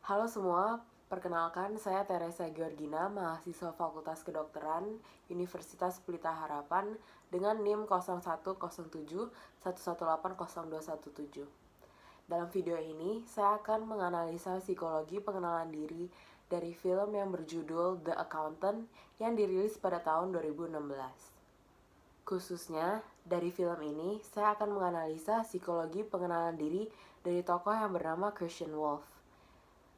Halo semua, perkenalkan saya Teresa Georgina, mahasiswa Fakultas Kedokteran Universitas Pelita Harapan dengan NIM 010711800217. Dalam video ini, saya akan menganalisa psikologi pengenalan diri dari film yang berjudul The Accountant yang dirilis pada tahun 2016. Khususnya, dari film ini, saya akan menganalisa psikologi pengenalan diri dari tokoh yang bernama Christian Wolff.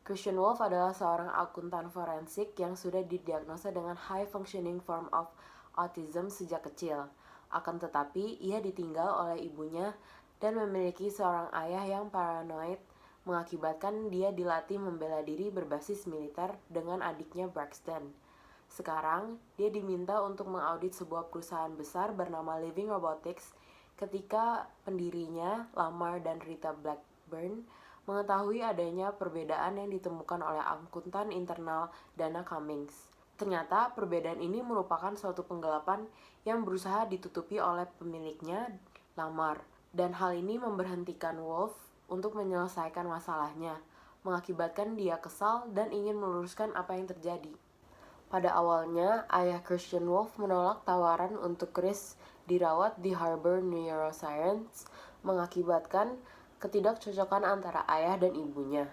Christian Wolff adalah seorang akuntan forensik yang sudah didiagnosa dengan high functioning form of autism sejak kecil. Akan tetapi, ia ditinggal oleh ibunya dan memiliki seorang ayah yang paranoid mengakibatkan dia dilatih membela diri berbasis militer dengan adiknya Braxton. Sekarang, dia diminta untuk mengaudit sebuah perusahaan besar bernama Living Robotics ketika pendirinya, Lamar dan Rita Blackburn, mengetahui adanya perbedaan yang ditemukan oleh akuntan internal Dana Cummings. Ternyata perbedaan ini merupakan suatu penggelapan yang berusaha ditutupi oleh pemiliknya, Lamar. Dan hal ini memberhentikan Wolff untuk menyelesaikan masalahnya, mengakibatkan dia kesal dan ingin meluruskan apa yang terjadi. Pada awalnya, ayah Christian Wolff menolak tawaran untuk Chris dirawat di Harbor Neuroscience, mengakibatkan ketidakcocokan antara ayah dan ibunya.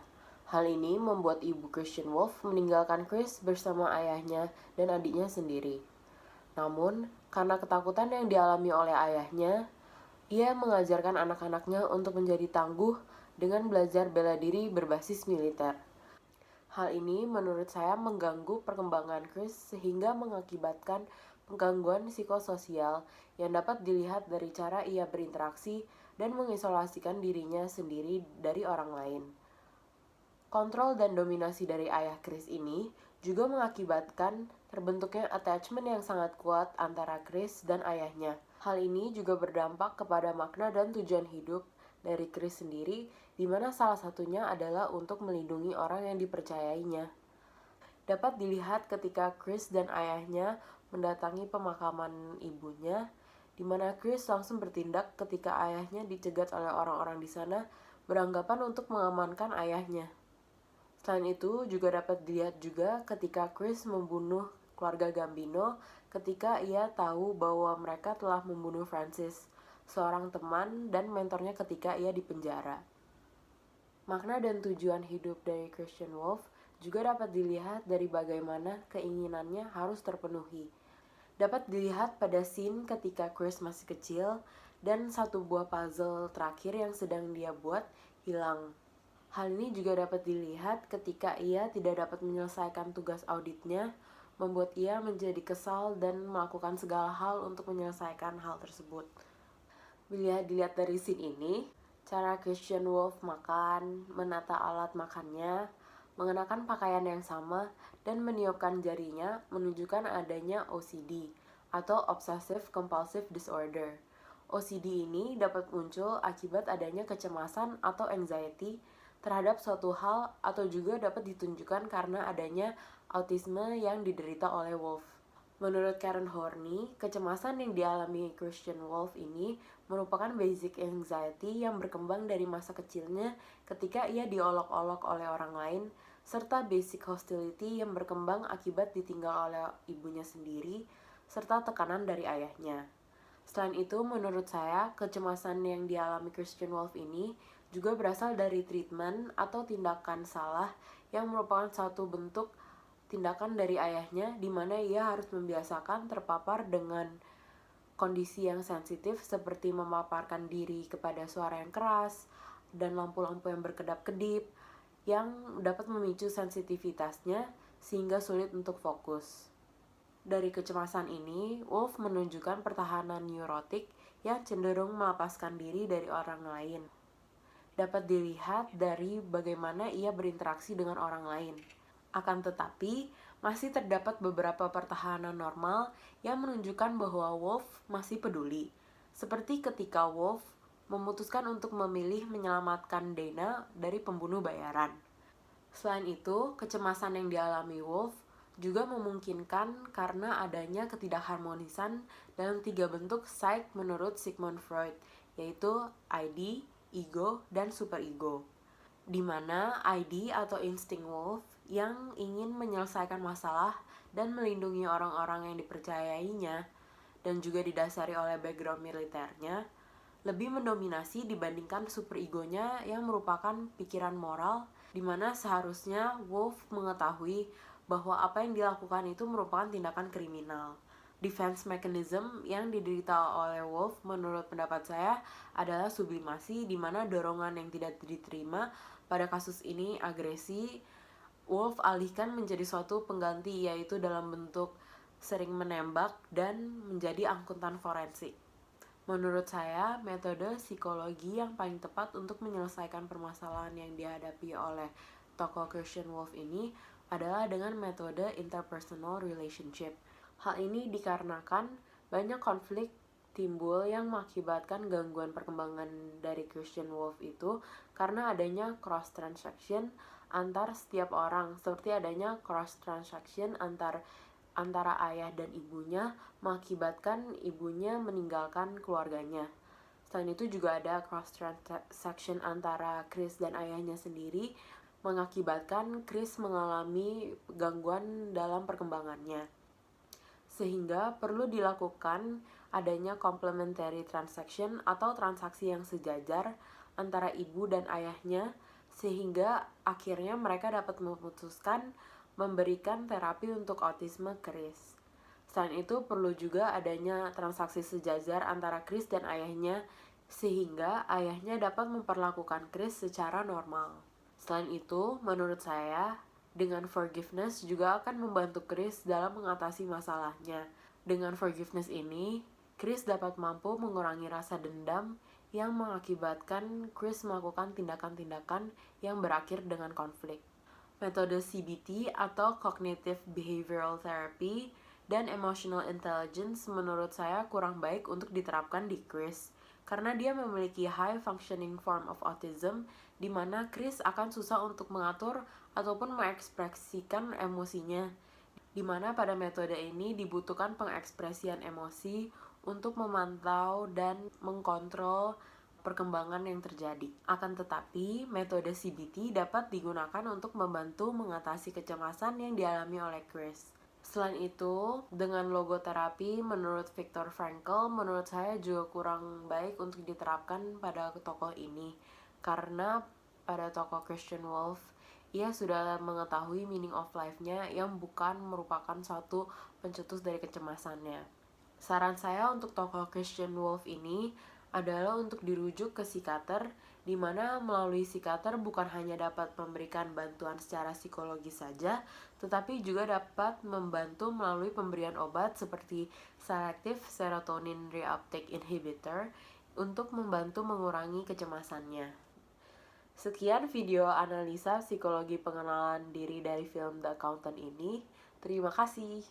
Hal ini membuat ibu Christian Wolff meninggalkan Chris bersama ayahnya dan adiknya sendiri. Namun, karena ketakutan yang dialami oleh ayahnya, ia mengajarkan anak-anaknya untuk menjadi tangguh dengan belajar bela diri berbasis militer. Hal ini menurut saya mengganggu perkembangan Chris sehingga mengakibatkan penggangguan psikososial yang dapat dilihat dari cara ia berinteraksi dan mengisolasikan dirinya sendiri dari orang lain. Kontrol dan dominasi dari ayah Chris ini juga mengakibatkan terbentuknya attachment yang sangat kuat antara Chris dan ayahnya. Hal ini juga berdampak kepada makna dan tujuan hidup dari Chris sendiri, di mana salah satunya adalah untuk melindungi orang yang dipercayainya. Dapat dilihat ketika Chris dan ayahnya mendatangi pemakaman ibunya, di mana Chris langsung bertindak ketika ayahnya dicegat oleh orang-orang di sana beranggapan untuk mengamankan ayahnya. Selain itu, juga dapat dilihat juga ketika Chris membunuh keluarga Gambino ketika ia tahu bahwa mereka telah membunuh Francis, seorang teman dan mentornya ketika ia dipenjara. Makna dan tujuan hidup dari Christian Wolff juga dapat dilihat dari bagaimana keinginannya harus terpenuhi. Dapat dilihat pada scene ketika Chris masih kecil dan satu buah puzzle terakhir yang sedang dia buat hilang. Hal ini juga dapat dilihat ketika ia tidak dapat menyelesaikan tugas auditnya, membuat ia menjadi kesal dan melakukan segala hal untuk menyelesaikan hal tersebut. Bila dilihat dari scene ini, cara Christian Wolff makan, menata alat makannya, mengenakan pakaian yang sama, dan meniupkan jarinya menunjukkan adanya OCD atau Obsessive Compulsive Disorder. OCD ini dapat muncul akibat adanya kecemasan atau anxiety terhadap suatu hal atau juga dapat ditunjukkan karena adanya autisme yang diderita oleh Wolff. Menurut Karen Horney, kecemasan yang dialami Christian Wolff ini merupakan basic anxiety yang berkembang dari masa kecilnya ketika ia diolok-olok oleh orang lain, serta basic hostility yang berkembang akibat ditinggal oleh ibunya sendiri, serta tekanan dari ayahnya. Selain itu, menurut saya, kecemasan yang dialami Christian Wolff ini juga berasal dari treatment atau tindakan salah yang merupakan satu bentuk tindakan dari ayahnya di mana ia harus membiasakan terpapar dengan kondisi yang sensitif seperti memaparkan diri kepada suara yang keras dan lampu-lampu yang berkedap-kedip yang dapat memicu sensitivitasnya sehingga sulit untuk fokus. Dari kecemasan ini, Wolff menunjukkan pertahanan neurotik yang cenderung melepaskan diri dari orang lain. Dapat dilihat dari bagaimana ia berinteraksi dengan orang lain. Akan tetapi, masih terdapat beberapa pertahanan normal yang menunjukkan bahwa Wolff masih peduli. Seperti ketika Wolff memutuskan untuk memilih menyelamatkan Dana dari pembunuh bayaran. Selain itu, kecemasan yang dialami Wolff juga memungkinkan karena adanya ketidakharmonisan dalam 3 bentuk psyche menurut Sigmund Freud, yaitu ID, ego, dan superego. di mana ID atau insting wolf yang ingin menyelesaikan masalah dan melindungi orang-orang yang dipercayainya dan juga didasari oleh background militernya lebih mendominasi dibandingkan superegonya yang merupakan pikiran moral di mana seharusnya Wolf mengetahui bahwa apa yang dilakukan itu merupakan tindakan kriminal. Defense mechanism yang diderita oleh Wolf menurut pendapat saya adalah sublimasi di mana dorongan yang tidak diterima pada kasus ini agresi Wolf alihkan menjadi suatu pengganti yaitu dalam bentuk sering menembak dan menjadi angkutan forensik. Menurut saya, metode psikologi yang paling tepat untuk menyelesaikan permasalahan yang dihadapi oleh tokoh Christian Wolf ini adalah dengan metode interpersonal relationship. Hal ini dikarenakan banyak konflik timbul yang mengakibatkan gangguan perkembangan dari Christian Wolf itu karena adanya cross transaction antar setiap orang, seperti adanya cross transaction antara ayah dan ibunya mengakibatkan ibunya meninggalkan keluarganya. Selain itu juga ada cross transaction antara Chris dan ayahnya sendiri mengakibatkan Chris mengalami gangguan dalam perkembangannya. Sehingga perlu dilakukan adanya complementary transaction atau transaksi yang sejajar antara ibu dan ayahnya sehingga akhirnya mereka dapat memutuskan memberikan terapi untuk autisme Chris. Selain itu perlu juga adanya transaksi sejajar antara Chris dan ayahnya sehingga ayahnya dapat memperlakukan Chris secara normal. Selain itu, menurut saya, dengan forgiveness juga akan membantu Chris dalam mengatasi masalahnya. Dengan forgiveness ini, Chris dapat mampu mengurangi rasa dendam yang mengakibatkan Chris melakukan tindakan-tindakan yang berakhir dengan konflik. Metode CBT atau Cognitive Behavioral Therapy dan Emotional Intelligence menurut saya kurang baik untuk diterapkan di Chris karena dia memiliki high functioning form of autism di mana Chris akan susah untuk mengatur ataupun mengekspresikan emosinya. Di mana pada metode ini dibutuhkan pengekspresian emosi untuk memantau dan mengkontrol perkembangan yang terjadi. Akan tetapi, metode CBT dapat digunakan untuk membantu mengatasi kecemasan yang dialami oleh Chris. Selain itu, dengan logoterapi menurut Viktor Frankl, menurut saya juga kurang baik untuk diterapkan pada tokoh ini. Karena pada tokoh Christian Wolf, ia sudah mengetahui meaning of life-nya yang bukan merupakan suatu pencetus dari kecemasannya. Saran saya untuk tokoh Christian Wolf ini adalah untuk dirujuk ke psikiater, di mana melalui psikiater bukan hanya dapat memberikan bantuan secara psikologis saja, tetapi juga dapat membantu melalui pemberian obat seperti selective serotonin reuptake inhibitor untuk membantu mengurangi kecemasannya. Sekian video analisa psikologi pengenalan diri dari film The Accountant ini. Terima kasih.